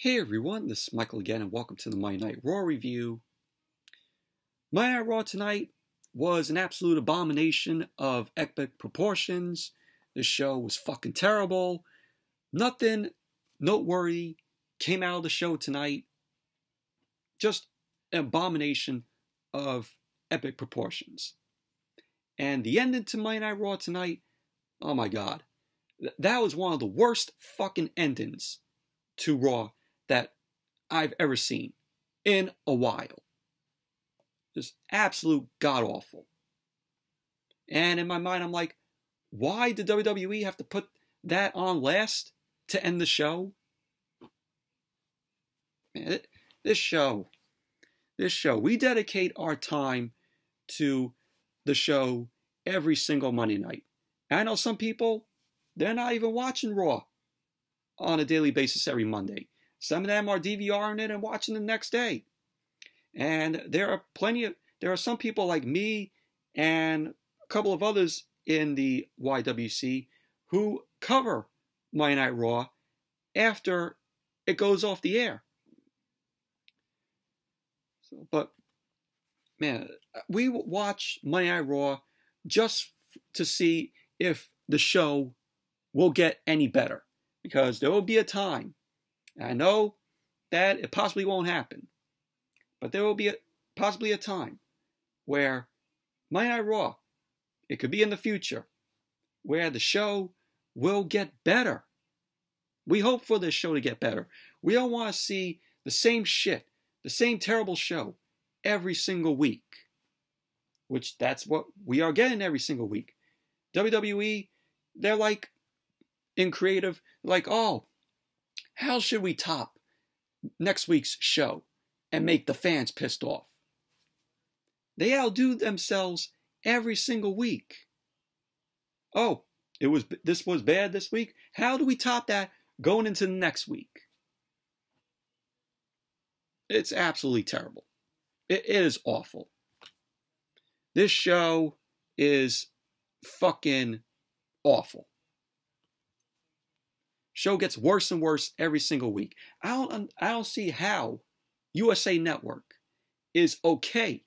Hey everyone, this is Michael again, and welcome to the Monday Night Raw review. Monday Night Raw tonight was an absolute abomination of epic proportions. This show was fucking terrible. Nothing noteworthy came out of the show tonight. Just an abomination of epic proportions. And the ending to Monday Night Raw tonight, oh my god. That was one of the worst fucking endings to Raw that I've ever seen in a while. Just absolute god-awful. And in my mind, I'm like, why did WWE have to put that on last to end the show? Man, this show, we dedicate our time to the show every single Monday night. And I know some people, they're not even watching Raw on a daily basis every Monday. Some of them are DVRing it and watching the next day. And there are some people like me and a couple of others in the YWC who cover Monday Night Raw after it goes off the air. But man, we watch Monday Night Raw just to see if the show will get any better. Because there will be a time, and I know that it possibly won't happen, but there will be possibly a time where Monday Night Raw, it could be in the future, where the show will get better. We hope for this show to get better. We don't want to see the same shit, the same terrible show every single week, which that's what we are getting every single week. WWE, they're like, in creative, like, oh, how should we top next week's show and make the fans pissed off? They outdo themselves every single week. Oh, this was bad this week. How do we top that going into the next week? It's absolutely terrible. It is awful. This show is fucking awful. Show gets worse and worse every single week. I don't see how USA Network is okay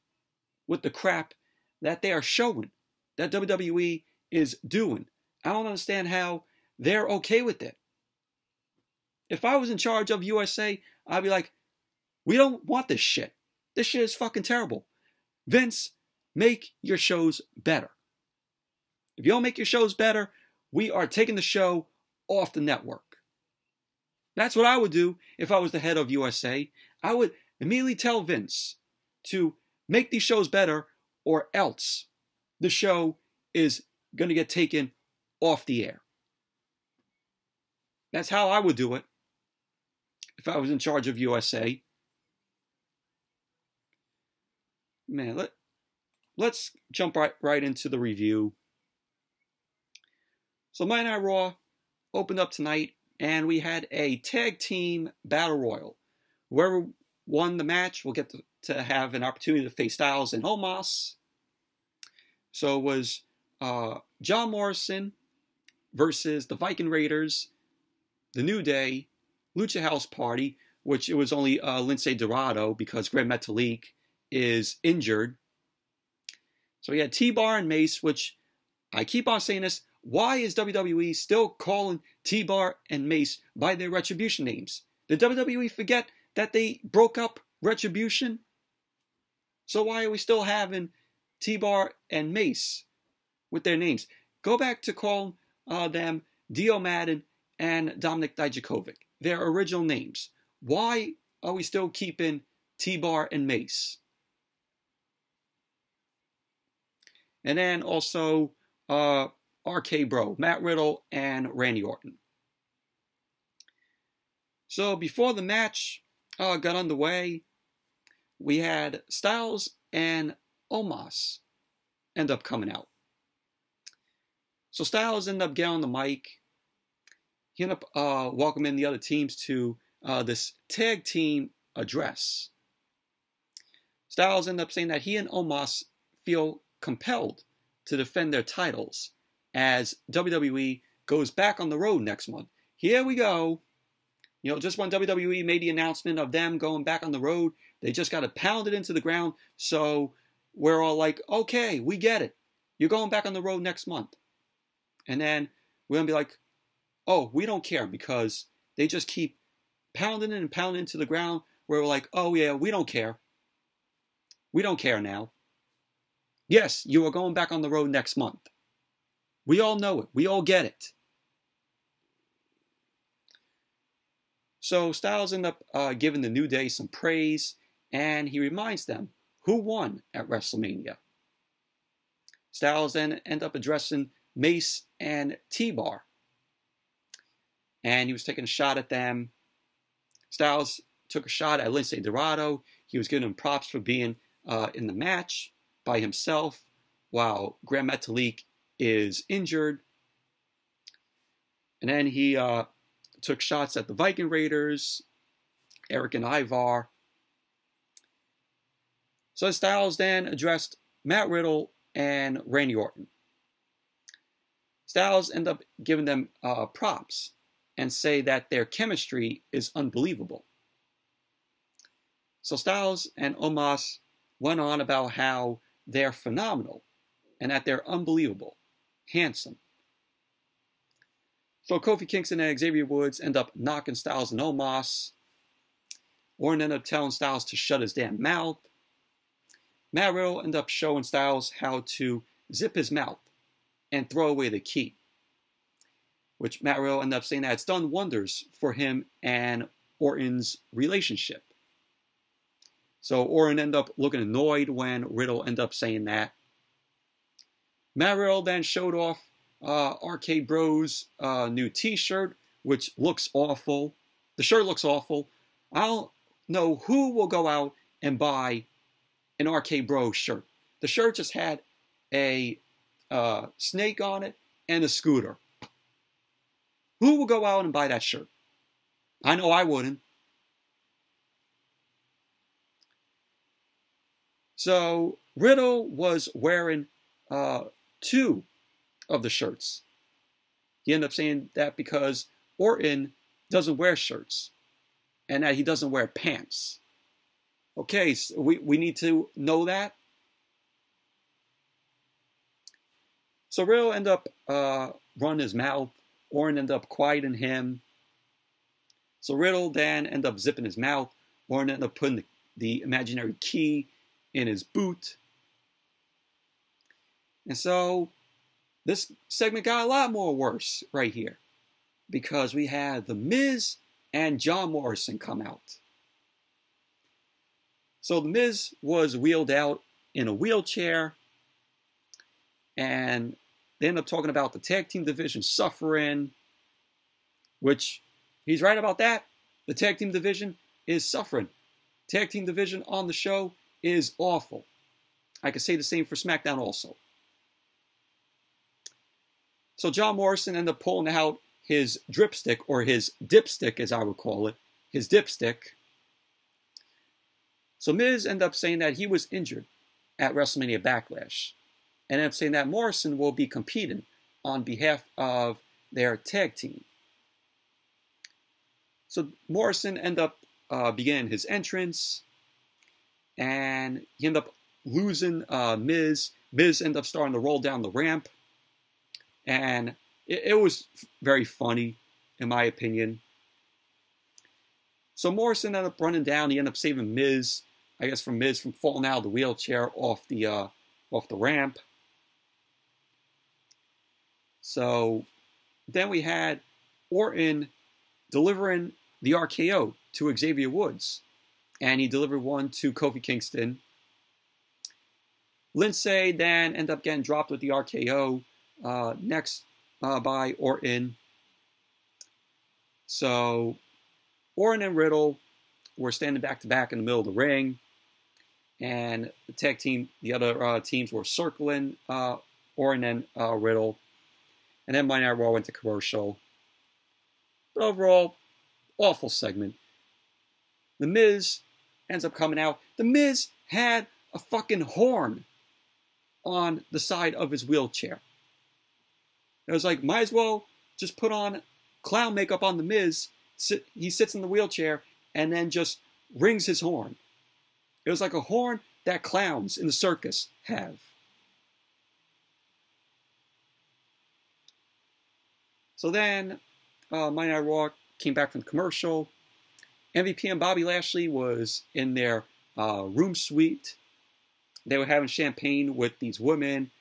with the crap that they are showing, that WWE is doing. I don't understand how they're okay with it. If I was in charge of USA, I'd be like, we don't want this shit. This shit is fucking terrible. Vince, make your shows better. If you don't make your shows better, we are taking the show off the network. That's what I would do if I was the head of USA. I would immediately tell Vince to make these shows better, or else the show is going to get taken off the air. That's how I would do it if I was in charge of USA. Man, let's jump right into the review. So Monday Night Raw opened up tonight, and we had a tag team battle royal. Whoever won the match will get to have an opportunity to face Styles and Omos. So it was John Morrison versus the Viking Raiders, the New Day, Lucha House Party, which it was only Lince Dorado because Gran Metalik is injured. So we had T-Bar and Mace, which I keep on saying this. Why is WWE still calling T-Bar and Mace by their Retribution names? Did WWE forget that they broke up Retribution? So why are we still having T-Bar and Mace with their names? Go back to call them Dio Madden and Dominic Dijakovic, their original names. Why are we still keeping T-Bar and Mace? And then also RK Bro, Matt Riddle, and Randy Orton. So before the match got underway, we had Styles and Omos end up coming out. So Styles ended up getting on the mic. He ended up welcoming the other teams to this tag team address. Styles ended up saying that he and Omos feel compelled to defend their titles as WWE goes back on the road next month. Here we go. You know, just when WWE made the announcement of them going back on the road, they just got to pound it into the ground. So we're all like, okay, we get it. You're going back on the road next month. And then we're going to be like, oh, we don't care, because they just keep pounding it and pounding into the ground. We're like, oh yeah, we don't care. We don't care now. Yes, you are going back on the road next month. We all know it. We all get it. So Styles ends up giving the New Day some praise, and he reminds them who won at WrestleMania. Styles then ends up addressing Mace and T-Bar, and he was taking a shot at them. Styles took a shot at Lince Dorado. He was giving him props for being in the match by himself, while Grand Metalik is injured. And then he took shots at the Viking Raiders, Eric and Ivar. So Styles then addressed Matt Riddle and Randy Orton. Styles ended up giving them props and say that their chemistry is unbelievable. So Styles and Omos went on about how they're phenomenal and that they're unbelievable, handsome. So Kofi Kingston and Xavier Woods end up knocking Styles and Omos. Orton ended up telling Styles to shut his damn mouth. Matt Riddle ended up showing Styles how to zip his mouth and throw away the key, which Matt Riddle ended up saying that it's done wonders for him and Orton's relationship. So Orton ended up looking annoyed when Riddle ended up saying that. Matt Riddle then showed off Arcade Bros' new t-shirt, which looks awful. The shirt looks awful. I don't know who will go out and buy an Arcade Bros shirt. The shirt just had a snake on it and a scooter. Who will go out and buy that shirt? I know I wouldn't. So Riddle was wearing 2 of the shirts. He ended up saying that because Orton doesn't wear shirts and that he doesn't wear pants. Okay, so we need to know that. So Riddle ended up running his mouth. Orton ended up quieting him. So Riddle then ended up zipping his mouth. Orton ended up putting the imaginary key in his boot. And so this segment got a lot more worse right here, because we had The Miz and John Morrison come out. So The Miz was wheeled out in a wheelchair, and they end up talking about the tag team division suffering, which he's right about that. The tag team division is suffering. Tag team division on the show is awful. I could say the same for SmackDown also. So John Morrison ended up pulling out his dripstick, or his dipstick as I would call it, his dipstick. So Miz ended up saying that he was injured at WrestleMania Backlash, and ended up saying that Morrison will be competing on behalf of their tag team. So Morrison ended up beginning his entrance, and he ended up losing Miz. Miz ended up starting to roll down the ramp, and it was very funny, in my opinion. So Morrison ended up running down. He ended up saving Miz, I guess, from Miz from falling out of the wheelchair off the ramp. So then we had Orton delivering the RKO to Xavier Woods, and he delivered one to Kofi Kingston. Lince then ended up getting dropped with the RKO next by Orton. So Orton and Riddle were standing back to back in the middle of the ring, and the tag team, the other teams were circling Orton and Riddle. And then Monday Night Raw went to commercial. But overall, awful segment. The Miz ends up coming out. The Miz had a fucking horn on the side of his wheelchair. It was like, might as well just put on clown makeup on The Miz he sits in the wheelchair and then just rings his horn. It was like a horn that clowns in the circus have. So then, Monday Night Raw came back from the commercial. MVP and Bobby Lashley was in their room suite. They were having champagne with these women,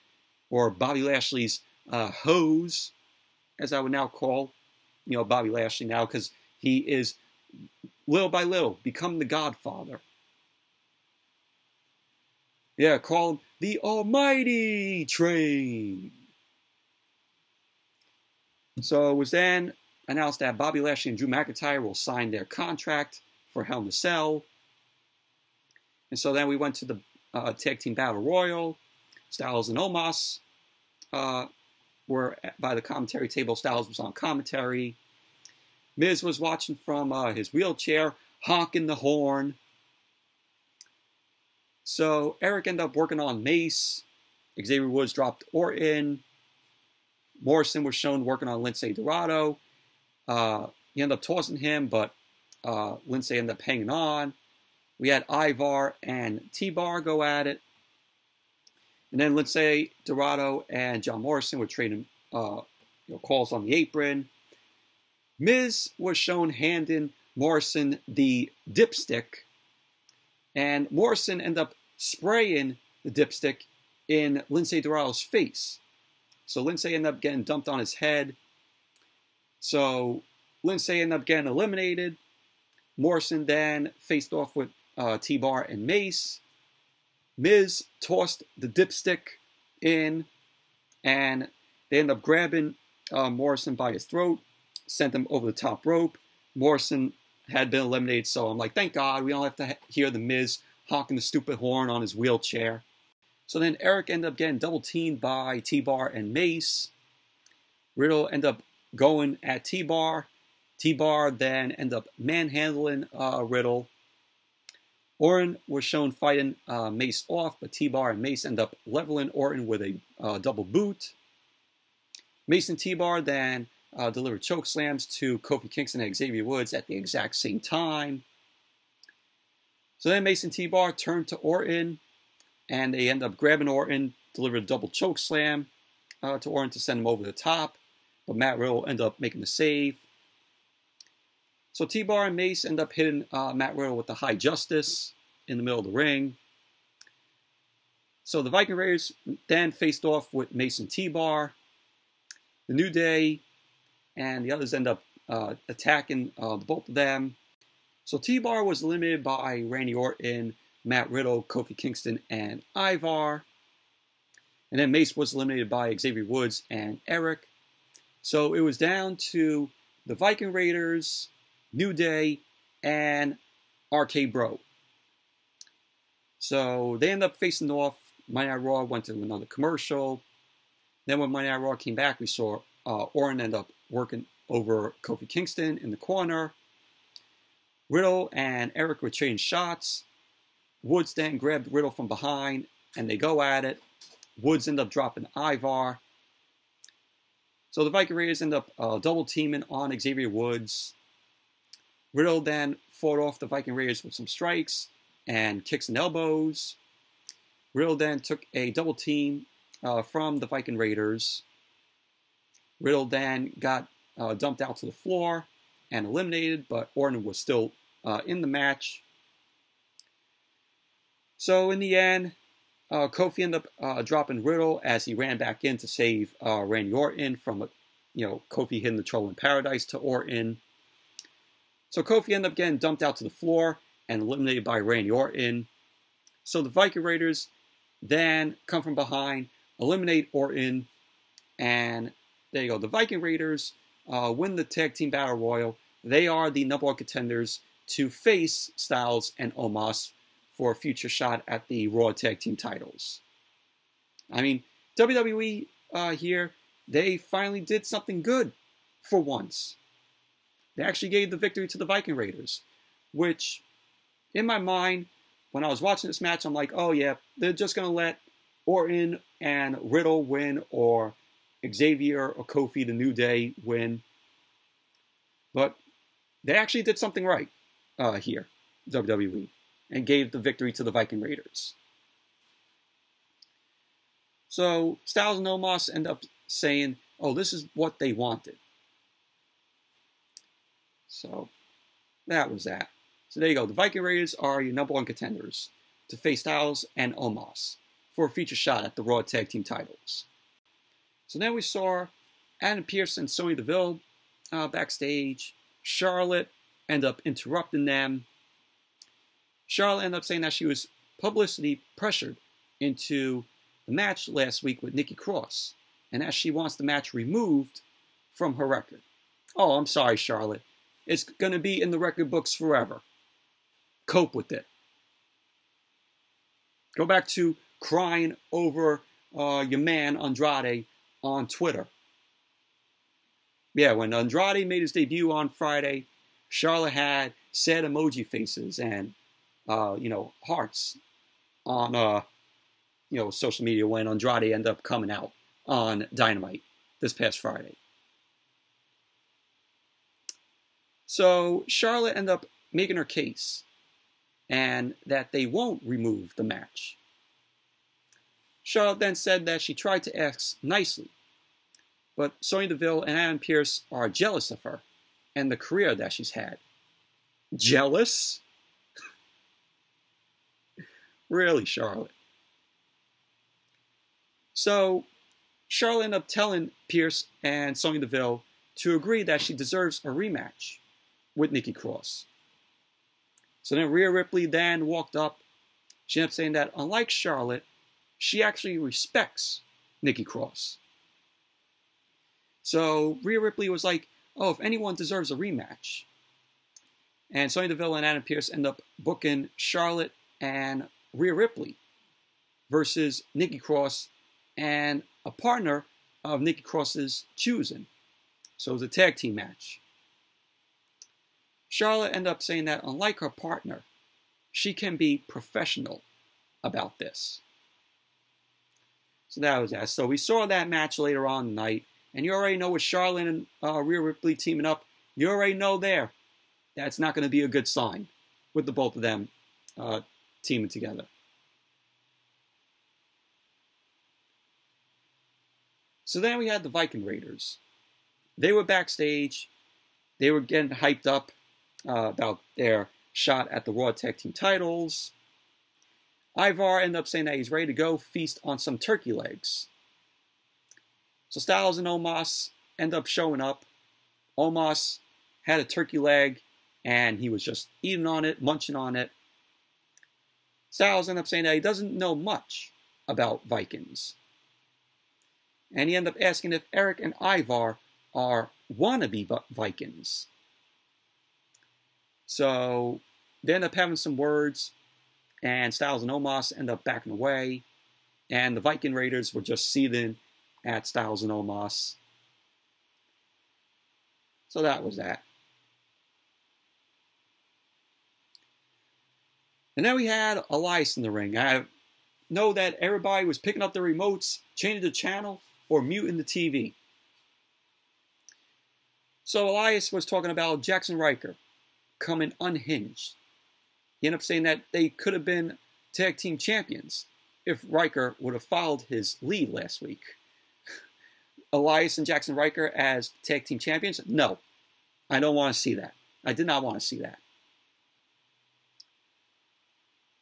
or Bobby Lashley's hoes, as I would now call, Bobby Lashley now, because he is, little by little, become the Godfather. Yeah, call him the Almighty Train. So it was then announced that Bobby Lashley and Drew McIntyre will sign their contract for Hell in a Cell. And so then we went to the Tag Team Battle Royal. Styles and Omos were by the commentary table. Styles was on commentary. Miz was watching from his wheelchair, honking the horn. So Eric ended up working on Mace. Xavier Woods dropped Orton. Morrison was shown working on Lince Dorado. He ended up tossing him, but Lince ended up hanging on. We had Ivar and T-Bar go at it. And then Lince Dorado and John Morrison were trading calls on the apron. Miz was shown handing Morrison the dipstick. And Morrison ended up spraying the dipstick in Lince Dorado's face. So Lince ended up getting dumped on his head. So Lince ended up getting eliminated. Morrison then faced off with T-Bar and Mace. Miz tossed the dipstick in, and they ended up grabbing Morrison by his throat, sent him over the top rope. Morrison had been eliminated, so I'm like, thank God, we don't have to hear the Miz honking the stupid horn on his wheelchair. So then Eric ended up getting double teamed by T-Bar and Mace. Riddle ended up going at T-Bar. T-Bar then ended up manhandling Riddle. Orton was shown fighting Mace off, but T-Bar and Mace ended up leveling Orton with a double boot. Mace and T-Bar then delivered choke slams to Kofi Kingston and Xavier Woods at the exact same time. So then Mace and T-Bar turned to Orton, and they end up grabbing Orton, delivered a double choke slam to Orton to send him over the top. But Matt Riddle ended up making the save. So T-Bar and Mace end up hitting Matt Riddle with the high justice in the middle of the ring. So the Viking Raiders then faced off with Mace and T-Bar. The New Day and the others end up attacking both of them. So T-Bar was eliminated by Randy Orton, Matt Riddle, Kofi Kingston, and Ivar. And then Mace was eliminated by Xavier Woods and Eric. So it was down to the Viking Raiders, New Day, and RK Bro. So they ended up facing off. Monday Night Raw went to another commercial. Then when Monday Night Raw came back, we saw Orton end up working over Kofi Kingston in the corner. Riddle and Eric were trading shots. Woods then grabbed Riddle from behind, and they go at it. Woods end up dropping Ivar. So the Viking Raiders end up double teaming on Xavier Woods. Riddle then fought off the Viking Raiders with some strikes and kicks and elbows. Riddle then took a double team from the Viking Raiders. Riddle then got dumped out to the floor and eliminated, but Orton was still in the match. So in the end, Kofi ended up dropping Riddle as he ran back in to save Randy Orton from, Kofi hitting the Trouble in Paradise to Orton. So Kofi ended up getting dumped out to the floor and eliminated by Randy Orton. So the Viking Raiders then come from behind, eliminate Orton, and there you go. The Viking Raiders win the Tag Team Battle Royal. They are the #1 contenders to face Styles and Omos for a future shot at the Raw Tag Team titles. I mean, WWE here, they finally did something good for once. They actually gave the victory to the Viking Raiders, which, in my mind, when I was watching this match, I'm like, oh yeah, they're just going to let Orton and Riddle win, or Xavier or Kofi, the New Day, win. But they actually did something right here, WWE, and gave the victory to the Viking Raiders. So Styles and Omos end up saying, oh, this is what they wanted. So that was that. So there you go. The Viking Raiders are your #1 contenders to face Styles and Omos for a future shot at the Raw Tag Team titles. So then we saw Adam Pearce and Sonya Deville backstage. Charlotte ended up interrupting them. Charlotte ended up saying that she was publicity pressured into the match last week with Nikki Cross, and that she wants the match removed from her record. Oh, I'm sorry, Charlotte. It's going to be in the record books forever. Cope with it. Go back to crying over your man Andrade on Twitter. Yeah, when Andrade made his debut on Friday, Charlotte had sad emoji faces and, hearts on, social media when Andrade ended up coming out on Dynamite this past Friday. So Charlotte ended up making her case, and that they won't remove the match. Charlotte then said that she tried to ask nicely, but Sonya Deville and Adam Pearce are jealous of her and the career that she's had. Jealous? Really, Charlotte? So Charlotte ended up telling Pearce and Sonya Deville to agree that she deserves a rematch with Nikki Cross. So then Rhea Ripley then walked up. She ended up saying that unlike Charlotte, she actually respects Nikki Cross. So Rhea Ripley was like, oh, if anyone deserves a rematch. And Sonya Deville and Adam Pearce end up booking Charlotte and Rhea Ripley versus Nikki Cross and a partner of Nikki Cross's choosing. So it was a tag team match. Charlotte ended up saying that unlike her partner, she can be professional about this. So that was that. So we saw that match later on tonight. And you already know with Charlotte and Rhea Ripley teaming up, you already know there that's not going to be a good sign with the both of them teaming together. So then we had the Viking Raiders. They were backstage. They were getting hyped up about their shot at the Raw Tag Team titles. Ivar ended up saying that he's ready to go feast on some turkey legs. So Styles and Omos end up showing up. Omos had a turkey leg, and he was just eating on it, munching on it. Styles ended up saying that he doesn't know much about Vikings. And he ended up asking if Eric and Ivar are wannabe Vikings. So they end up having some words, and Styles and Omos end up backing away, and the Viking Raiders were just seething at Styles and Omos. So that was that. And then we had Elias in the ring. I know that everybody was picking up the remotes, changing the channel, or muting the TV. So Elias was talking about Jaxson Ryker coming unhinged. He ended up saying that they could have been tag team champions if Ryker would have followed his lead last week. Elias and Jaxson Ryker as tag team champions? No, I don't want to see that. I did not want to see that.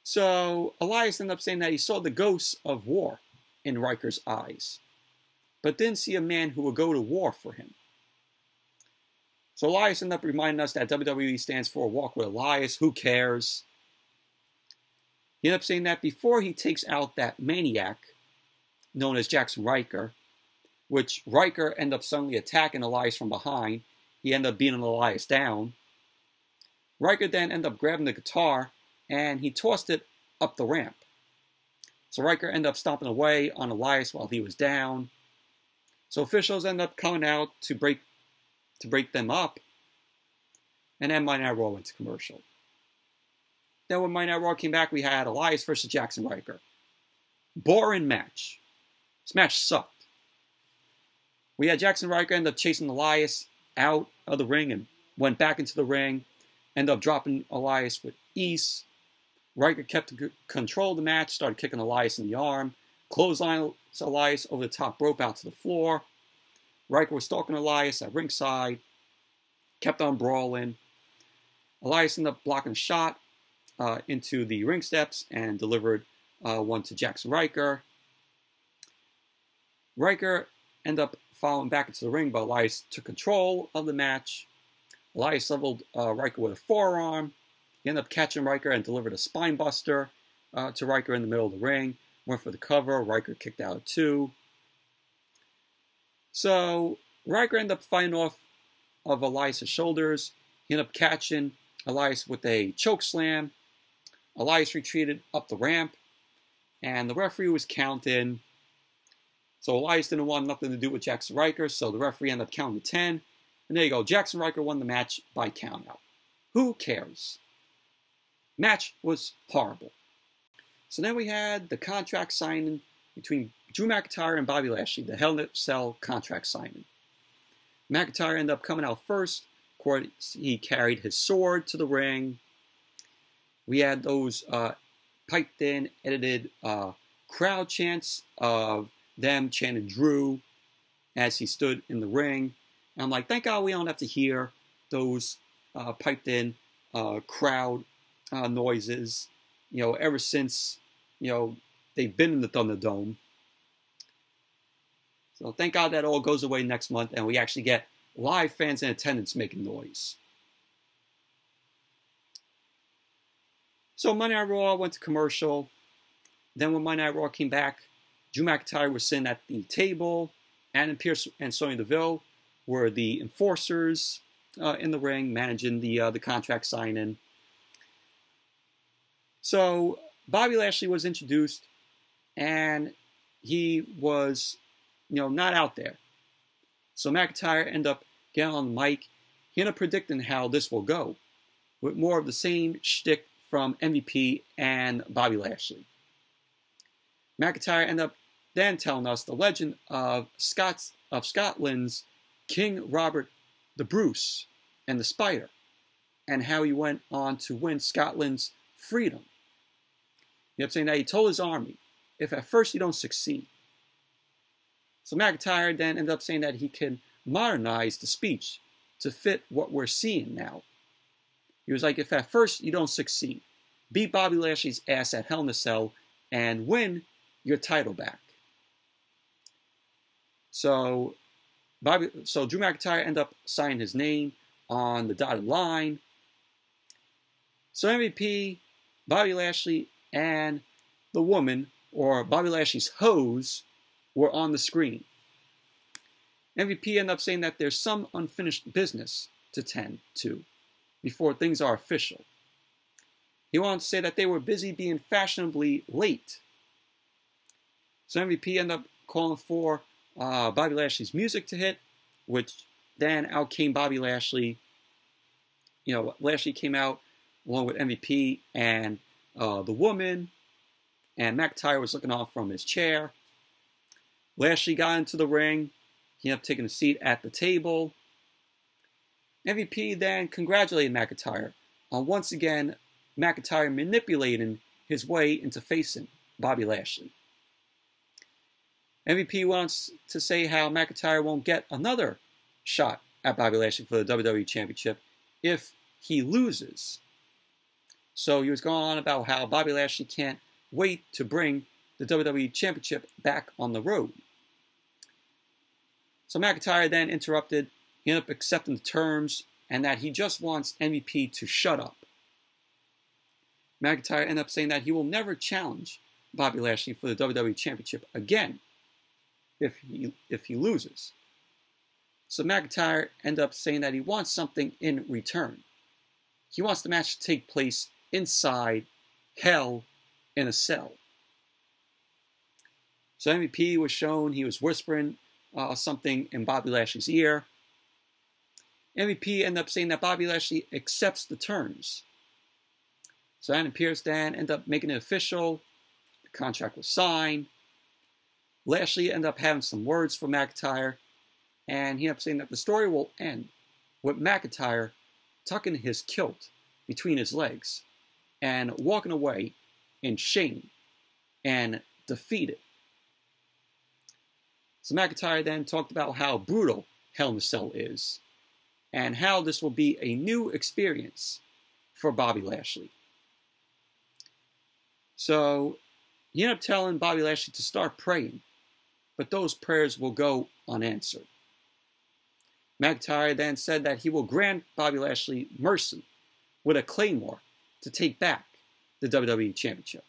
So Elias ended up saying that he saw the ghosts of war in Ryker's eyes, but didn't see a man who would go to war for him. So Elias ended up reminding us that WWE stands for Walk with Elias. Who cares? He ended up saying that before he takes out that maniac known as Jaxson Ryker, which Ryker ended up suddenly attacking Elias from behind. He ended up beating Elias down. Ryker then ended up grabbing the guitar and he tossed it up the ramp. So Ryker ended up stomping away on Elias while he was down. So officials ended up coming out to break them up. And then Monday Night Raw went to commercial. Then when Monday Night Raw came back, we had Elias versus Jaxson Ryker. Boring match. This match sucked. We had Jaxson Ryker end up chasing Elias out of the ring and went back into the ring, ended up dropping Elias with ease. Ryker kept control of the match, started kicking Elias in the arm, clotheslined Elias over the top rope out to the floor. Ryker was stalking Elias at ringside, kept on brawling. Elias ended up blocking a shot into the ring steps and delivered one to Jaxson Ryker. Ryker ended up falling back into the ring, but Elias took control of the match. Elias leveled Ryker with a forearm. He ended up catching Ryker and delivered a spine buster to Ryker in the middle of the ring. Went for the cover. Ryker kicked out at 2. So Ryker ended up fighting off of Elias' shoulders. He ended up catching Elias with a choke slam. Elias retreated up the ramp, and the referee was counting. So Elias didn't want nothing to do with Jaxson Ryker, so the referee ended up counting to 10. And there you go. Jaxson Ryker won the match by countout. Who cares? Match was horrible. So then we had the contract signing between Drew McIntyre and Bobby Lashley, the Hell in a Cell contract signing. McIntyre ended up coming out first. Of course, he carried his sword to the ring. We had those piped in, edited crowd chants of them chanting Drew as he stood in the ring. And I'm like, thank God we don't have to hear those piped in crowd noises, ever since, they've been in the Thunderdome. So thank God that all goes away next month and we actually get live fans in attendance making noise. So Monday Night Raw went to commercial. Then when Monday Night Raw came back, Drew McIntyre was sitting at the table. Adam Pearce and Sonya Deville were the enforcers in the ring, managing the contract signing. So Bobby Lashley was introduced, and he was, not out there. So McIntyre ended up getting on the mic. He ended up predicting how this will go, with more of the same shtick from MVP and Bobby Lashley. McIntyre ended up then telling us the legend of Scotland's King Robert the Bruce and the Spider, and how he went on to win Scotland's freedom. You know what I'm saying? That he told his army, if at first you don't succeed. So McIntyre then ended up saying that he can modernize the speech to fit what we're seeing now. He was like, if at first you don't succeed, beat Bobby Lashley's ass at Hell in a Cell and win your title back. So Drew McIntyre ended up signing his name on the dotted line. So MVP, Bobby Lashley, and the woman, or Bobby Lashley's hose, were on the screen. MVP ended up saying that there's some unfinished business to tend to before things are official. He wanted to say that they were busy being fashionably late. So MVP ended up calling for Bobby Lashley's music to hit, which then out came Bobby Lashley. Lashley came out along with MVP and the woman, and McIntyre was looking off from his chair. Lashley got into the ring. He ended up taking a seat at the table. MVP then congratulated McIntyre on once again McIntyre manipulating his way into facing Bobby Lashley. MVP wants to say how McIntyre won't get another shot at Bobby Lashley for the WWE Championship if he loses. So he was going on about how Bobby Lashley can't wait to bring the WWE Championship back on the road. So McIntyre then interrupted. He ended up accepting the terms and that he just wants MVP to shut up. McIntyre ended up saying that he will never challenge Bobby Lashley for the WWE Championship again if he loses. So McIntyre ended up saying that he wants something in return. He wants the match to take place inside Hell in a Cell. So MVP was shown, he was whispering something in Bobby Lashley's ear. MVP ended up saying that Bobby Lashley accepts the terms. So Adam Pearce then ended up making it official. The contract was signed. Lashley ended up having some words for McIntyre, and he ended up saying that the story will end with McIntyre tucking his kilt between his legs and walking away in shame and defeated. So McIntyre then talked about how brutal Hell in a Cell is and how this will be a new experience for Bobby Lashley. So he ended up telling Bobby Lashley to start praying, but those prayers will go unanswered. McIntyre then said that he will grant Bobby Lashley mercy with a Claymore to take back the WWE Championship.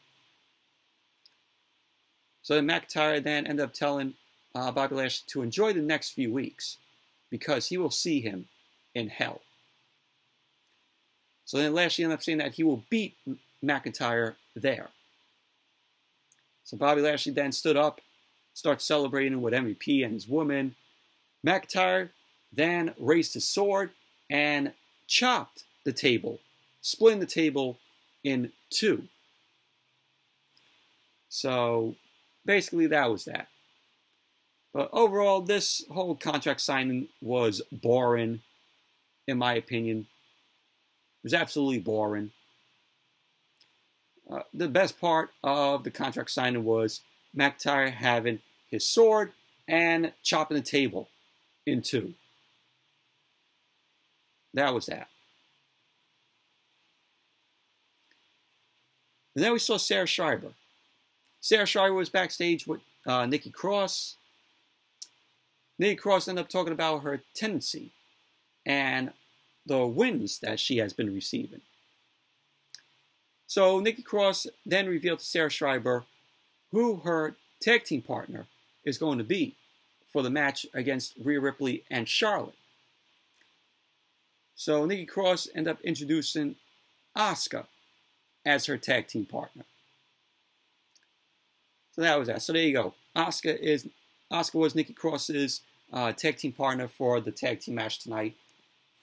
So then McIntyre then ended up telling Bobby Lashley to enjoy the next few weeks because he will see him in hell. So then Lashley ended up saying that he will beat McIntyre there. So Bobby Lashley then stood up, started celebrating with MVP and his woman. McIntyre then raised his sword and chopped the table, splitting the table in two. So basically that was that. But overall, this whole contract signing was boring, in my opinion. It was absolutely boring. The best part of the contract signing was McIntyre having his sword and chopping the table in two. That was that. And then we saw Sarah Schreiber. Sarah Schreiber was backstage with Nikki Cross. Nikki Cross ended up talking about her tendency and the wins that she has been receiving. So Nikki Cross then revealed to Sarah Schreiber who her tag team partner is going to be for the match against Rhea Ripley and Charlotte. So Nikki Cross ended up introducing Asuka as her tag team partner. So that was that. So there you go. Asuka was Nikki Cross's tag team partner for the tag team match tonight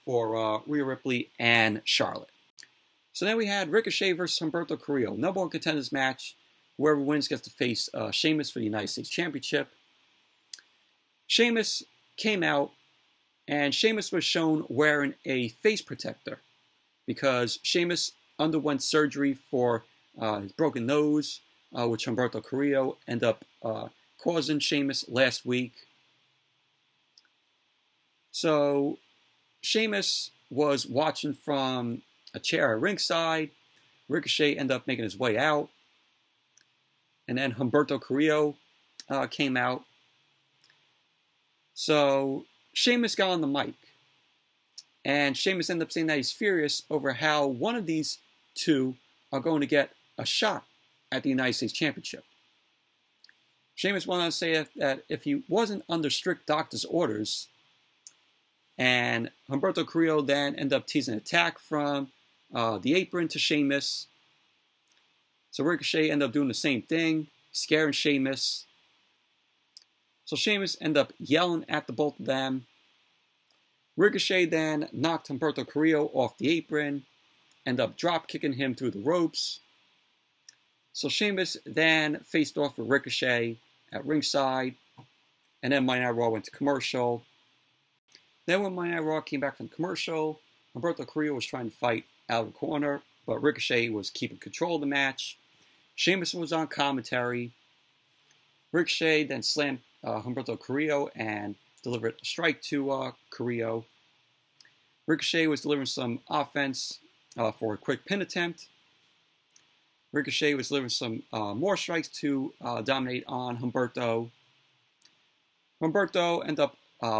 for Rhea Ripley and Charlotte. So then we had Ricochet versus Humberto Carrillo. Number one contenders match. Whoever wins gets to face Sheamus for the United States Championship. Sheamus came out, and Sheamus was shown wearing a face protector because Sheamus underwent surgery for his broken nose, which Humberto Carrillo ended up causing Sheamus last week. So Sheamus was watching from a chair at ringside. Ricochet ended up making his way out. And then Humberto Carrillo came out. So Sheamus got on the mic. And Sheamus ended up saying that he's furious over how one of these two are going to get a shot at the United States Championship. Sheamus went on to say that if he wasn't under strict doctor's orders, and Humberto Carrillo then ended up teasing an attack from the apron to Sheamus. So Ricochet ended up doing the same thing, scaring Sheamus. So Sheamus ended up yelling at the both of them. Ricochet then knocked Humberto Carrillo off the apron, ended up drop kicking him through the ropes. So Sheamus then faced off with Ricochet at ringside, and then Monday Night Raw went to commercial. Then when Monday Night Raw came back from commercial, Humberto Carrillo was trying to fight out of the corner, but Ricochet was keeping control of the match. Sheamus was on commentary. Ricochet then slammed Humberto Carrillo and delivered a strike to Carrillo. Ricochet was delivering some offense for a quick pin attempt. Ricochet was delivering some more strikes to dominate on Humberto. Humberto ended up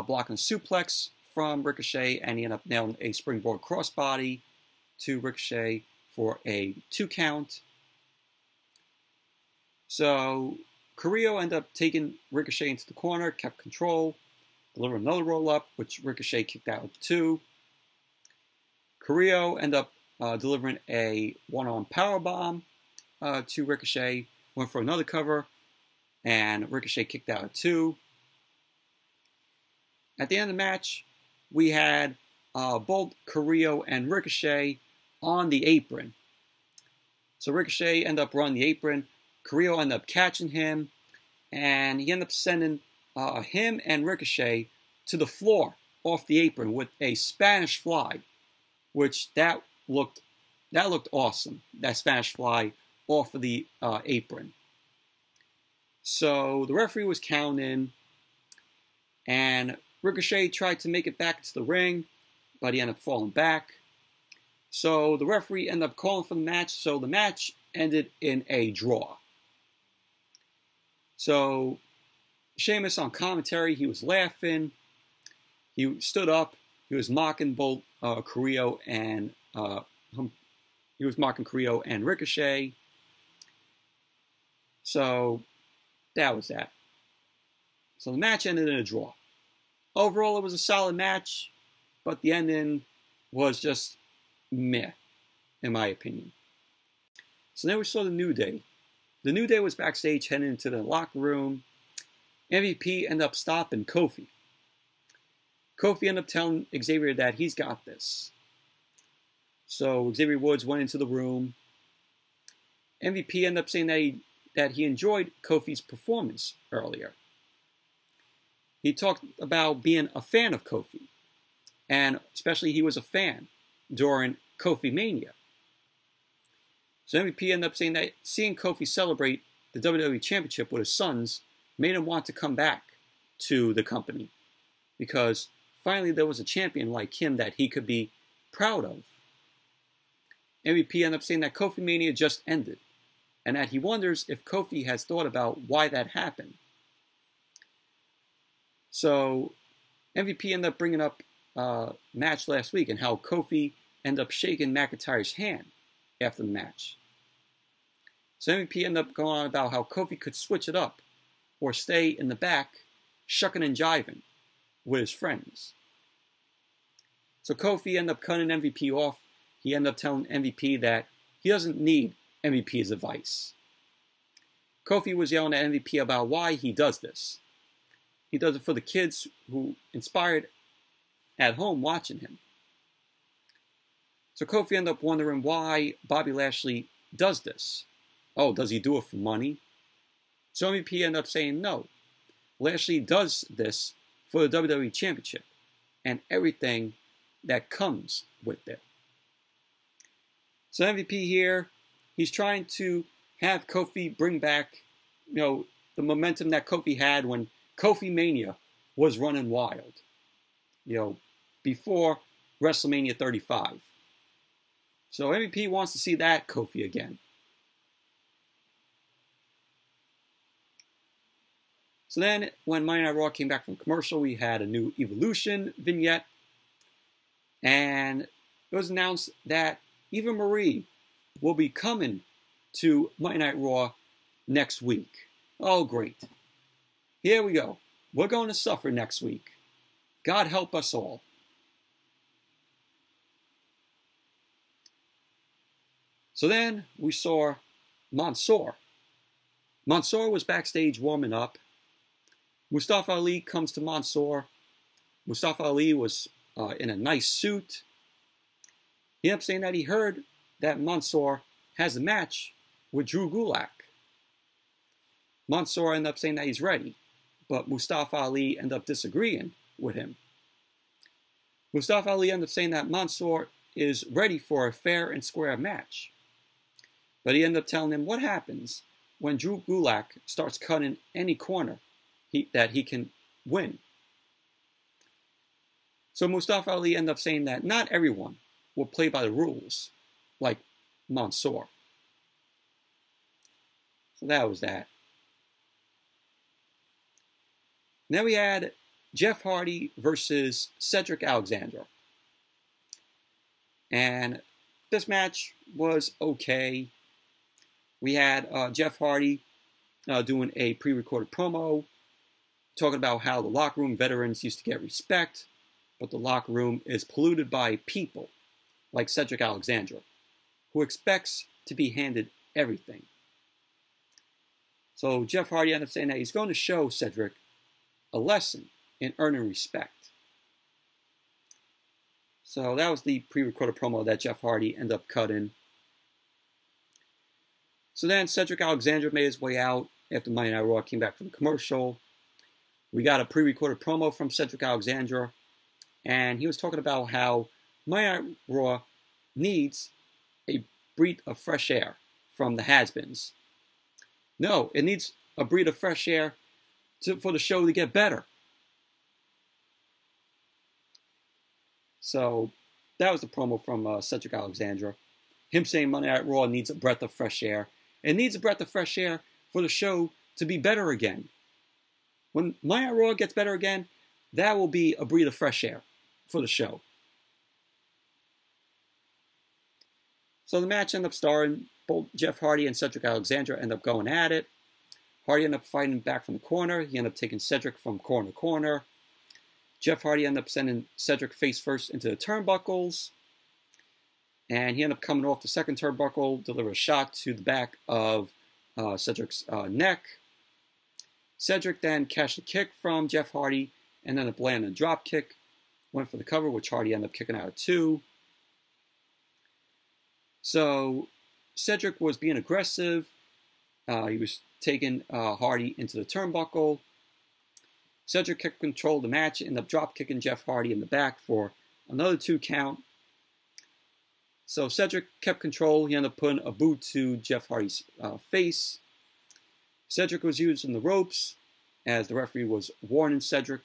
blocking a suplex from Ricochet, and he ended up nailing a springboard crossbody to Ricochet for a 2 count. So Carrillo ended up taking Ricochet into the corner, kept control, delivered another roll-up, which Ricochet kicked out with 2. Carrillo ended up delivering a one-arm powerbomb to Ricochet, went for another cover, and Ricochet kicked out at 2. At the end of the match, we had both Carrillo and Ricochet on the apron. So Ricochet ended up running the apron. Carrillo ended up catching him, and he ended up sending him and Ricochet to the floor off the apron with a Spanish fly. which that looked awesome. That Spanish fly off of the apron. So the referee was counting, and Ricochet tried to make it back to the ring, but he ended up falling back. So the referee ended up calling for the match, so the match ended in a draw. So Sheamus on commentary, he was laughing, he stood up, he was mocking both Carillo and Ricochet. So that was that. So the match ended in a draw. Overall, it was a solid match, but the ending was just meh, in my opinion. So then we saw the New Day. The New Day was backstage heading into the locker room. MVP ended up stopping Kofi. Kofi ended up telling Xavier that he's got this. So Xavier Woods went into the room. MVP ended up saying that he enjoyed Kofi's performance earlier. He talked about being a fan of Kofi, and especially he was a fan during Kofi Mania. So MVP ended up saying that seeing Kofi celebrate the WWE Championship with his sons made him want to come back to the company, because finally there was a champion like him that he could be proud of. MVP ended up saying that Kofi Mania just ended, and that he wonders if Kofi has thought about why that happened. So MVP ended up bringing up a match last week and how Kofi ended up shaking McIntyre's hand after the match. So MVP ended up going on about how Kofi could switch it up or stay in the back shucking and jiving with his friends. So Kofi ended up cutting MVP off. He ended up telling MVP that he doesn't need MVP's advice. Kofi was yelling at MVP about why he does this. He does it for the kids who inspired at home watching him. So Kofi ended up wondering why Bobby Lashley does this. Oh, does he do it for money? So MVP ended up saying no. Lashley does this for the WWE Championship and everything that comes with it. So MVP here, he's trying to have Kofi bring back, the momentum that Kofi had when Kofi Mania was running wild, before WrestleMania 35. So MVP wants to see that Kofi again. So then, when Monday Night Raw came back from commercial, we had a new Evolution vignette, and it was announced that Eva Marie will be coming to Monday Night Raw next week. Oh, great. Here we go. We're going to suffer next week. God help us all. So then we saw Mansoor. Mansoor was backstage warming up. Mustafa Ali comes to Mansoor. Mustafa Ali was in a nice suit. He ended up saying that he heard that Mansoor has a match with Drew Gulak. Mansoor ended up saying that he's ready, but Mustafa Ali ended up disagreeing with him. Mustafa Ali ended up saying that Mansoor is ready for a fair and square match. But he ended up telling him what happens when Drew Gulak starts cutting any corner that he can win. So Mustafa Ali ended up saying that not everyone will play by the rules like Mansoor. So that was that. Then we had Jeff Hardy versus Cedric Alexander. And this match was okay. We had Jeff Hardy doing a pre-recorded promo, talking about how the locker room veterans used to get respect, but the locker room is polluted by people like Cedric Alexander, who expects to be handed everything. So Jeff Hardy ended up saying that he's going to show Cedric a lesson in earning respect. So that was the pre-recorded promo that Jeff Hardy ended up cutting. So then Cedric Alexander made his way out after Monday Night Raw came back from commercial. We got a pre-recorded promo from Cedric Alexander, and he was talking about how Monday Night Raw needs a breath of fresh air from the has-beens. No, it needs a breath of fresh air for the show to get better. So that was the promo from Cedric Alexander. Him saying Monday Night Raw needs a breath of fresh air. It needs a breath of fresh air for the show to be better again. When Monday Night Raw gets better again, that will be a breath of fresh air for the show. So the match ended up starring. Both Jeff Hardy and Cedric Alexander end up going at it. Hardy ended up fighting back from the corner. He ended up taking Cedric from corner to corner. Jeff Hardy ended up sending Cedric face first into the turnbuckles. And he ended up coming off the second turnbuckle, delivered a shot to the back of Cedric's neck. Cedric then cashed a kick from Jeff Hardy and ended up landing a drop kick. Went for the cover, which Hardy ended up kicking out of 2. So Cedric was being aggressive. He was taking Hardy into the turnbuckle. Cedric kept control of the match, ended up drop kicking Jeff Hardy in the back for another 2 count. So Cedric kept control. He ended up putting a boot to Jeff Hardy's face. Cedric was using the ropes as the referee was warning Cedric.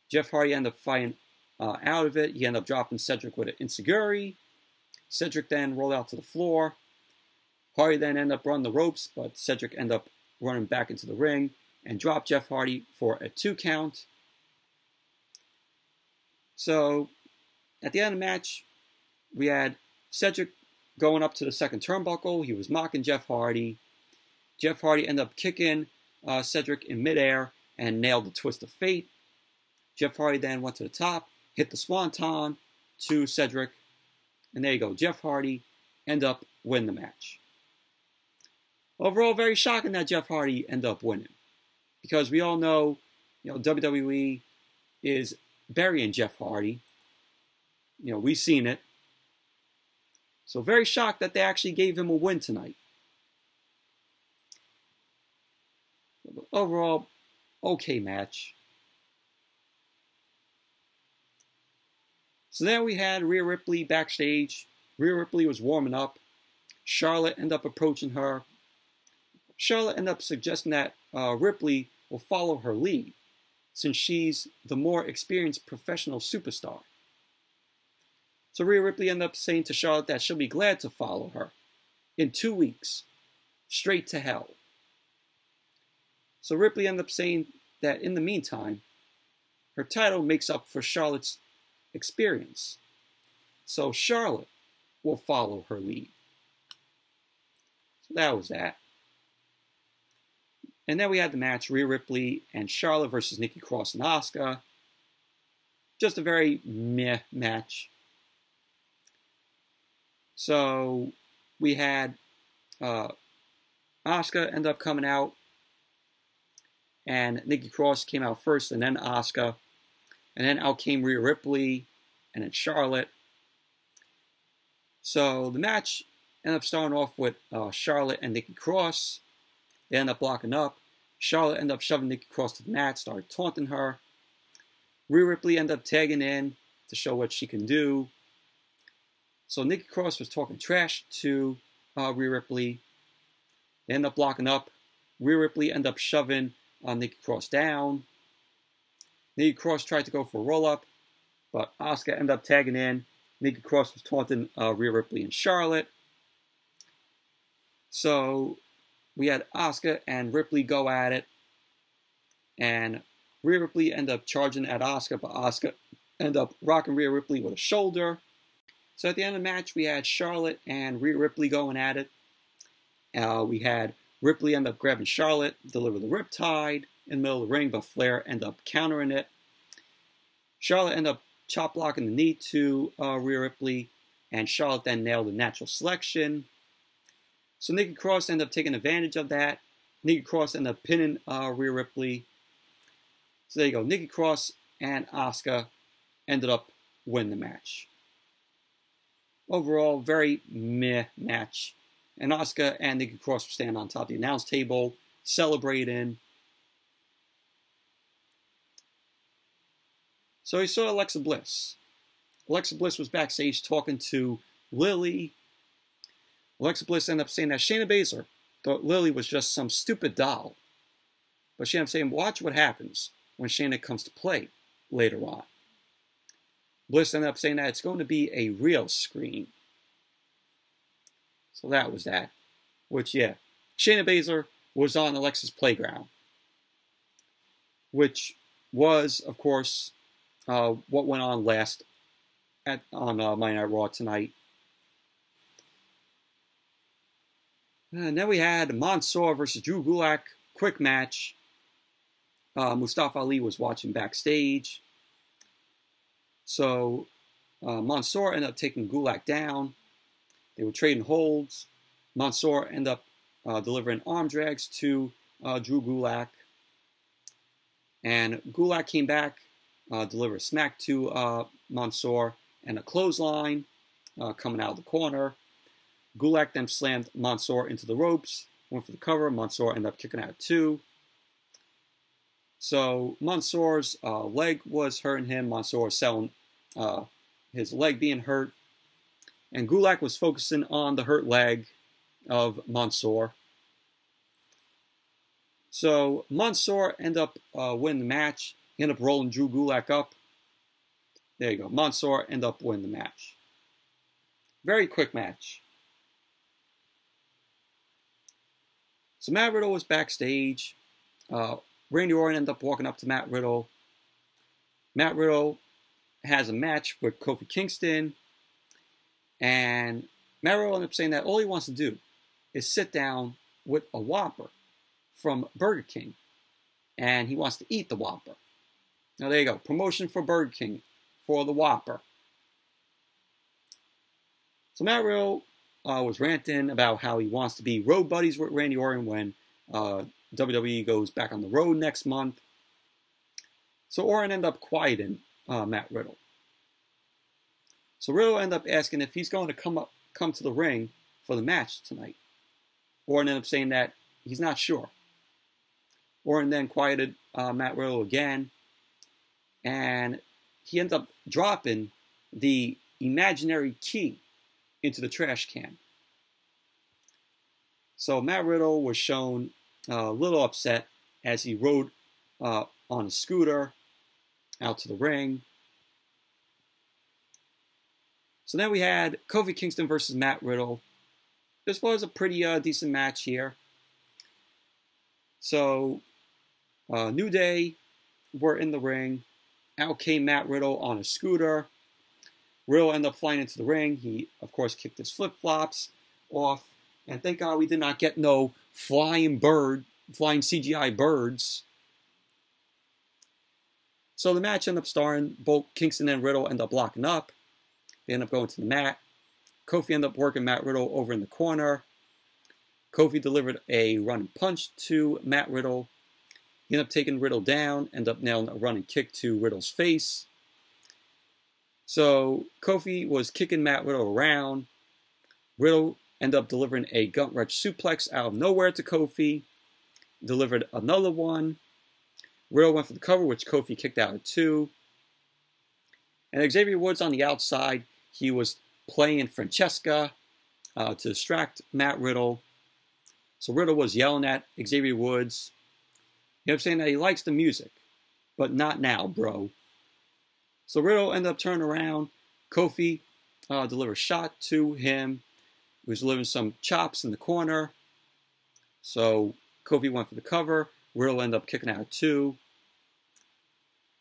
Jeff Hardy ended up fighting out of it. He ended up dropping Cedric with an enziguri. Cedric then rolled out to the floor. Hardy then ended up running the ropes, but Cedric ended up running back into the ring and dropped Jeff Hardy for a 2 count. So at the end of the match, we had Cedric going up to the second turnbuckle. He was mocking Jeff Hardy. Jeff Hardy ended up kicking Cedric in midair and nailed the twist of fate. Jeff Hardy then went to the top, hit the swanton to Cedric. And there you go. Jeff Hardy ended up winning the match. Overall, very shocking that Jeff Hardy ended up winning. Because we all know, WWE is burying Jeff Hardy. We've seen it. So very shocked that they actually gave him a win tonight. Overall, okay match. So then we had Rhea Ripley backstage. Rhea Ripley was warming up. Charlotte ended up approaching her. Charlotte ended up suggesting that Ripley will follow her lead, since she's the more experienced professional superstar. So Rhea Ripley ended up saying to Charlotte that she'll be glad to follow her in 2 weeks, straight to hell. So Ripley ended up saying that in the meantime, her title makes up for Charlotte's experience. So Charlotte will follow her lead. So that was that. And then we had the match, Rhea Ripley and Charlotte versus Nikki Cross and Asuka. Just a very meh match. So we had Asuka end up coming out, and Nikki Cross came out first, and then Asuka, and then out came Rhea Ripley, and then Charlotte. So the match ended up starting off with Charlotte and Nikki Cross. They ended up blocking up. Charlotte ended up shoving Nikki Cross to the mat, started taunting her. Rhea Ripley ended up tagging in to show what she can do. So Nikki Cross was talking trash to Rhea Ripley. They ended up blocking up. Rhea Ripley ended up shoving Nikki Cross down. Nikki Cross tried to go for a roll-up, but Asuka ended up tagging in. Nikki Cross was taunting Rhea Ripley and Charlotte. So we had Asuka and Ripley go at it. And Rhea Ripley ended up charging at Asuka, but Asuka ended up rocking Rhea Ripley with a shoulder. So at the end of the match, we had Charlotte and Rhea Ripley going at it. We had Ripley end up grabbing Charlotte, deliver the riptide in the middle of the ring, but Flair ended up countering it. Charlotte ended up chop blocking the knee to Rhea Ripley, and Charlotte then nailed a natural selection. So Nikki Cross ended up taking advantage of that. Nikki Cross ended up pinning Rhea Ripley. So there you go. Nikki Cross and Asuka ended up winning the match. Overall, very meh match. And Asuka and Nikki Cross were standing on top of the announce table, celebrating. So we saw Alexa Bliss. Alexa Bliss was backstage talking to Lily. Alexa Bliss ended up saying that Shayna Baszler thought Lily was just some stupid doll. But she ended up saying, watch what happens when Shayna comes to play later on. Bliss ended up saying that it's going to be a real screen. So that was that. Which, yeah, Shayna Baszler was on Alexa's playground. Which was, of course, what went on last on Monday Night Raw tonight. And then we had Mansoor versus Drew Gulak. Quick match. Mustafa Ali was watching backstage. So Mansoor ended up taking Gulak down. They were trading holds. Mansoor ended up delivering arm drags to Drew Gulak. And Gulak came back, delivered a smack to Mansoor and a clothesline coming out of the corner. Gulak then slammed Mansoor into the ropes, went for the cover. Mansoor ended up kicking out 2. So Mansoor's leg was hurting him. Mansoor was selling his leg being hurt. And Gulak was focusing on the hurt leg of Mansoor. So Mansoor ended up winning the match. He ended up rolling Drew Gulak up. There you go. Mansoor ended up winning the match. Very quick match. So Matt Riddle was backstage. Randy Orton ended up walking up to Matt Riddle. Matt Riddle has a match with Kofi Kingston. And Matt Riddle ended up saying that all he wants to do is sit down with a Whopper from Burger King. And he wants to eat the Whopper. Now there you go. Promotion for Burger King for the Whopper. So Matt Riddle was ranting about how he wants to be road buddies with Randy Orton when WWE goes back on the road next month. So Orton ended up quieting Matt Riddle. So Riddle ended up asking if he's going to come to the ring for the match tonight. Orton ended up saying that he's not sure. Orton then quieted Matt Riddle again. And he ended up dropping the imaginary key into the trash can. So Matt Riddle was shown a little upset as he rode on a scooter out to the ring. So then we had Kofi Kingston versus Matt Riddle. This was a pretty decent match here. So New Day were in the ring. Out came Matt Riddle on a scooter. Riddle ended up flying into the ring. He, of course, kicked his flip-flops off. And thank God we did not get no flying CGI birds. So the match ended up starting. Both Kingston and Riddle ended up locking up. They ended up going to the mat. Kofi ended up working Matt Riddle over in the corner. Kofi delivered a running punch to Matt Riddle. He ended up taking Riddle down, ended up nailing a running kick to Riddle's face. So Kofi was kicking Matt Riddle around. Riddle ended up delivering a gut wrench suplex out of nowhere to Kofi. Delivered another one. Riddle went for the cover, which Kofi kicked out at 2. And Xavier Woods on the outside, he was playing Francesca to distract Matt Riddle. So Riddle was yelling at Xavier Woods. He ended up saying that he likes the music, but not now, bro. So Riddle ended up turning around. Kofi delivered a shot to him. He was delivering some chops in the corner. So Kofi went for the cover. Riddle ended up kicking out at 2.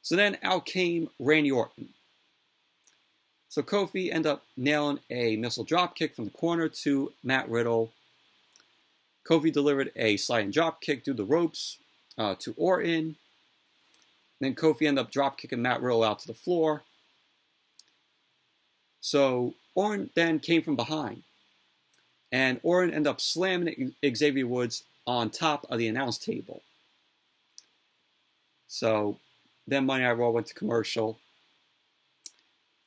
So then out came Randy Orton. So Kofi ended up nailing a missile dropkick from the corner to Matt Riddle. Kofi delivered a sliding dropkick through the ropes to Orton. Then Kofi ended up dropkicking Matt Riddle out to the floor. So Orton then came from behind. And Orton ended up slamming Xavier Woods on top of the announce table. So then Monday Night Raw went to commercial.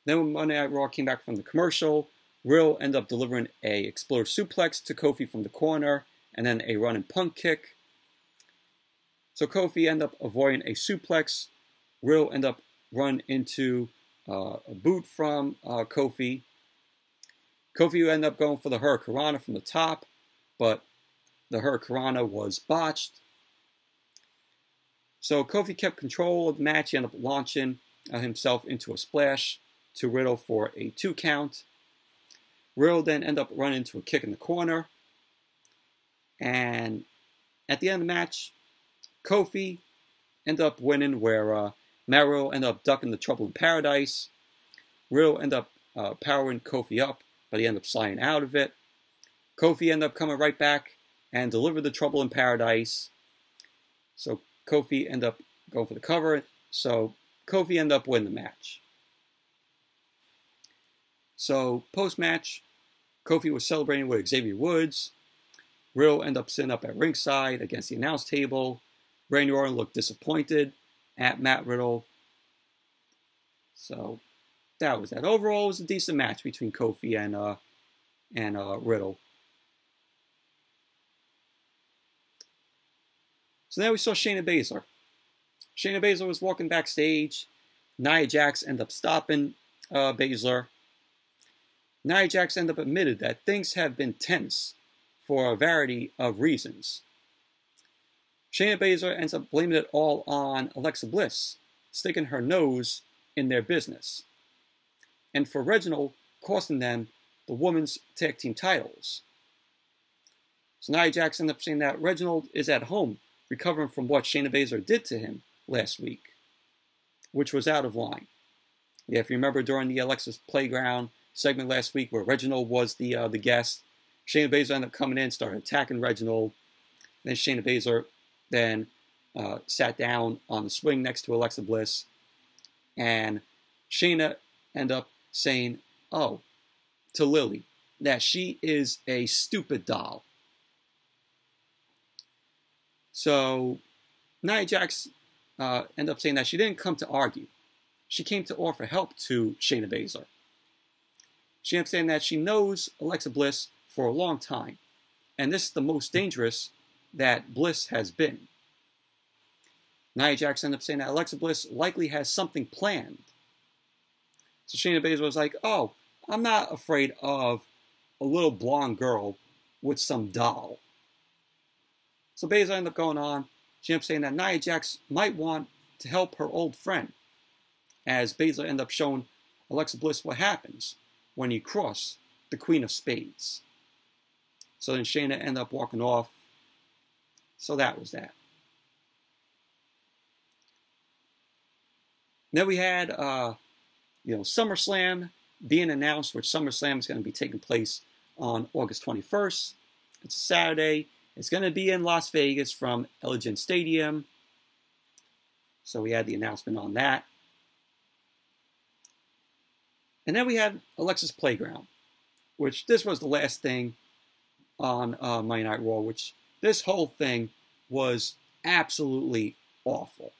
Then when Monday Night Raw came back from the commercial, Riddle ended up delivering a exploder suplex to Kofi from the corner, and then a running punt kick. So Kofi ended up avoiding a suplex. Riddle ended up running into a boot from Kofi. Kofi ended up going for the Hurricanrana from the top, but the Hurricanrana was botched. So Kofi kept control of the match. He ended up launching himself into a splash to Riddle for a 2 count. Riddle then ended up running into a kick in the corner. And at the end of the match, Kofi ended up winning, where Riddle ended up ducking the Trouble in Paradise. Riddle ended up powering Kofi up, but he ended up sliding out of it. Kofi ended up coming right back and delivered the Trouble in Paradise. So Kofi ended up going for the cover. So Kofi ended up winning the match. So post-match, Kofi was celebrating with Xavier Woods. Riddle ended up sitting up at ringside against the announce table. Randy Orton looked disappointed at Matt Riddle. So that was that. Overall, it was a decent match between Kofi and Riddle. So then we saw Shayna Baszler. Shayna Baszler was walking backstage. Nia Jax ended up stopping Baszler. Nia Jax ended up admitted that things have been tense for a variety of reasons. Shayna Baszler ends up blaming it all on Alexa Bliss, sticking her nose in their business, and for Reginald costing them the women's tag team titles. So Nia Jax ended up saying that Reginald is at home recovering from what Shayna Baszler did to him last week, which was out of line. Yeah, if you remember during the Alexa's Playground segment last week where Reginald was the guest, Shayna Baszler ended up coming in, started attacking Reginald. Then Shayna Baszler then sat down on the swing next to Alexa Bliss, and Shayna ended up saying, to Lily, that she is a stupid doll. So Nia Jax ended up saying that she didn't come to argue. She came to offer help to Shayna Baszler. She ended up saying that she knows Alexa Bliss for a long time, and this is the most dangerous that Bliss has been. Nia Jax ended up saying that Alexa Bliss likely has something planned. So Shayna Baszler was like, I'm not afraid of a little blonde girl with some doll. So Baszler ended up going on. She ended up saying that Nia Jax might want to help her old friend, as Baszler ended up showing Alexa Bliss what happens when you cross the Queen of Spades. So then Shayna ended up walking off. So that was that. Then we had, SummerSlam being announced, which SummerSlam is going to be taking place on August 21st. It's a Saturday. It's going to be in Las Vegas from Allegiant Stadium. So we had the announcement on that. And then we had Alexa's Playground, which this was the last thing on Monday Night Raw, which this whole thing was absolutely awful.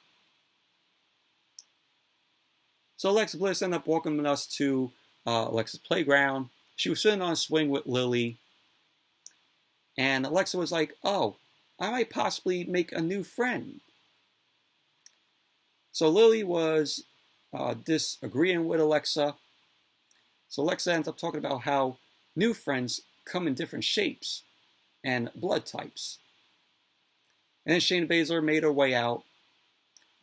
So Alexa Bliss ended up welcoming us to Alexa's Playground. She was sitting on a swing with Lily. And Alexa was like, I might possibly make a new friend. So Lily was disagreeing with Alexa. So Alexa ends up talking about how new friends come in different shapes and blood types. And then Shayna Baszler made her way out.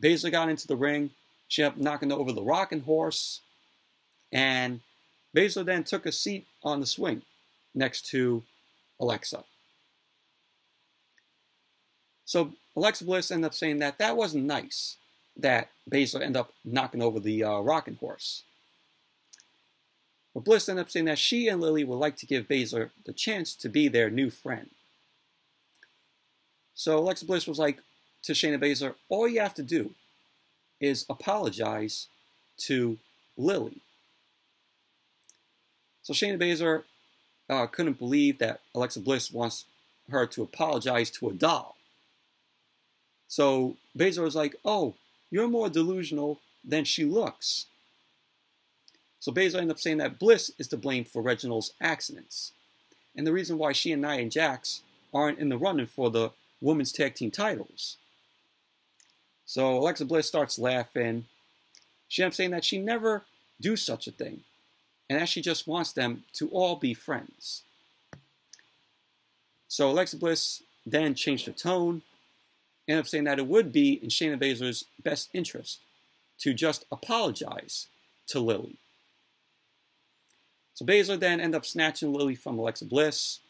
Baszler got into the ring. She ended up knocking over the rocking horse. And Baszler then took a seat on the swing next to Alexa. So Alexa Bliss ended up saying that that wasn't nice, that Baszler ended up knocking over the rocking horse. But Bliss ended up saying that she and Lily would like to give Baszler the chance to be their new friend. So Alexa Bliss was like to Shayna Baszler, all you have to do is apologize to Lily. So Shayna Baszler couldn't believe that Alexa Bliss wants her to apologize to a doll. So Baszler was like, you're more delusional than she looks. So Baszler ended up saying that Bliss is to blame for Reginald's accidents, and the reason why she and Nia Jax aren't in the running for the women's tag team titles. So Alexa Bliss starts laughing. She ends up saying that she never do such a thing, and that she just wants them to all be friends. So Alexa Bliss then changed her tone, ended up saying that it would be in Shayna Baszler's best interest to just apologize to Lily. So Baszler then ended up snatching Lily from Alexa Bliss.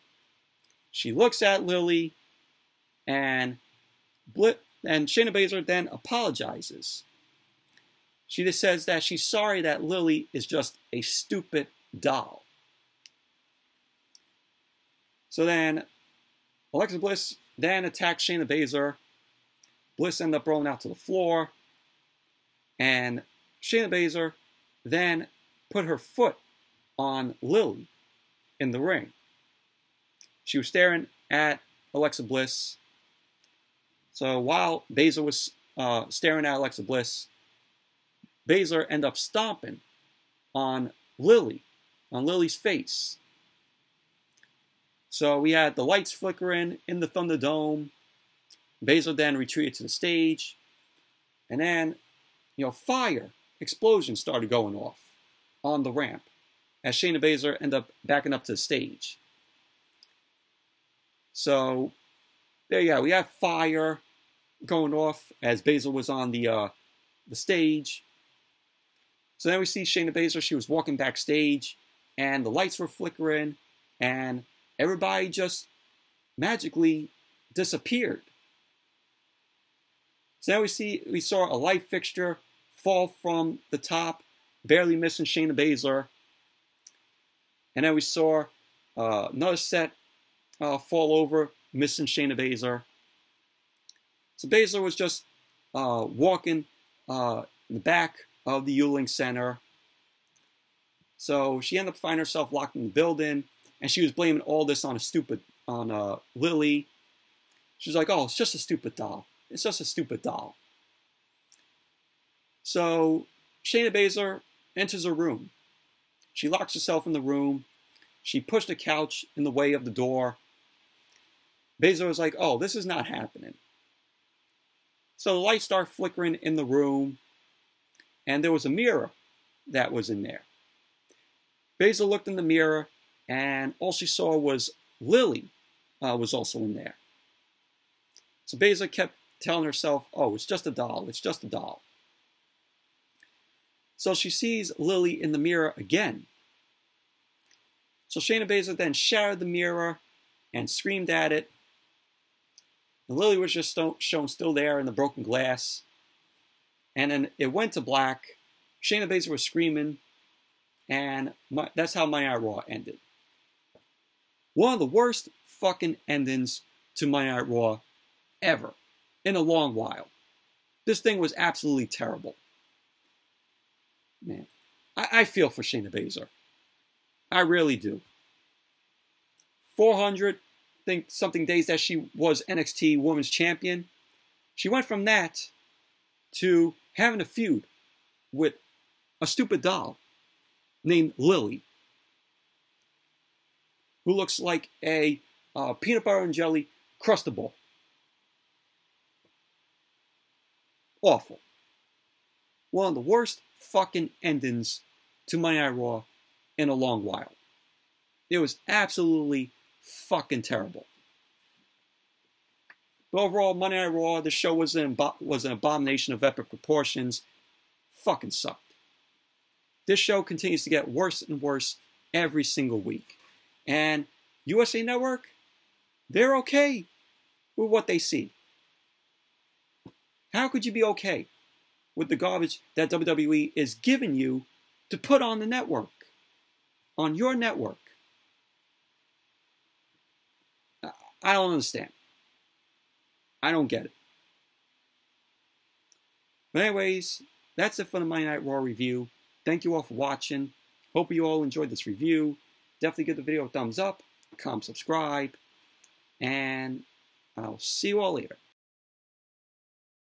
She looks at Lily, and Shayna Baszler then apologizes. She just says that she's sorry that Lily is just a stupid doll. So then Alexa Bliss then attacks Shayna Baszler. Bliss ended up rolling out to the floor, and Shayna Baszler then put her foot on Lily in the ring. She was staring at Alexa Bliss. So while Baszler was staring at Alexa Bliss, Baszler ended up stomping on Lily's face. So we had the lights flickering in the Thunderdome. Baszler then retreated to the stage. And then, fire explosions started going off on the ramp as Shayna Baszler ended up backing up to the stage. So there you go. We have fire going off as Baszler was on the stage. So then we see Shayna Baszler. She was walking backstage, and the lights were flickering, and everybody just magically disappeared. So now we saw a light fixture fall from the top, barely missing Shayna Baszler. And then we saw another set fall over, missing Shayna Baszler. So Baszler was just walking in the back of the Yuengling Center. So she ended up finding herself locked in the building, and she was blaming all this on Lily. She was like, "Oh, it's just a stupid doll. It's just a stupid doll." So Shayna Baszler enters her room. She locks herself in the room. She pushed a couch in the way of the door. Baszler was like, "Oh, this is not happening." So the lights start flickering in the room, and there was a mirror that was in there. Baszler looked in the mirror, and all she saw was Lily was also in there. So Baszler kept telling herself, "Oh, it's just a doll, it's just a doll." So she sees Lily in the mirror again. So Shayna Baszler then shattered the mirror and screamed at it. And Lily was just shown still there in the broken glass. And then it went to black. Shayna Baszler was screaming. And that's how Monday Night Raw ended. One of the worst fucking endings to Monday Night Raw ever. In a long while. This thing was absolutely terrible. Man, I feel for Shayna Baszler. I really do. 400, think something days that she was NXT Women's Champion. She went from that to having a feud with a stupid doll named Lily, who looks like a peanut butter and jelly crustable. Awful. One of the worst fucking endings to Monday Night Raw in a long while. It was absolutely fucking terrible. But overall, Monday Night Raw, the show was an abomination of epic proportions. Fucking sucked. This show continues to get worse and worse every single week. And USA Network, they're okay with what they see. How could you be okay with the garbage that WWE is giving you to put on the network? On your network? I don't understand. I don't get it. But anyways, that's it for the Monday Night Raw review. Thank you all for watching. Hope you all enjoyed this review. Definitely give the video a thumbs up, comment, subscribe, and I'll see you all later.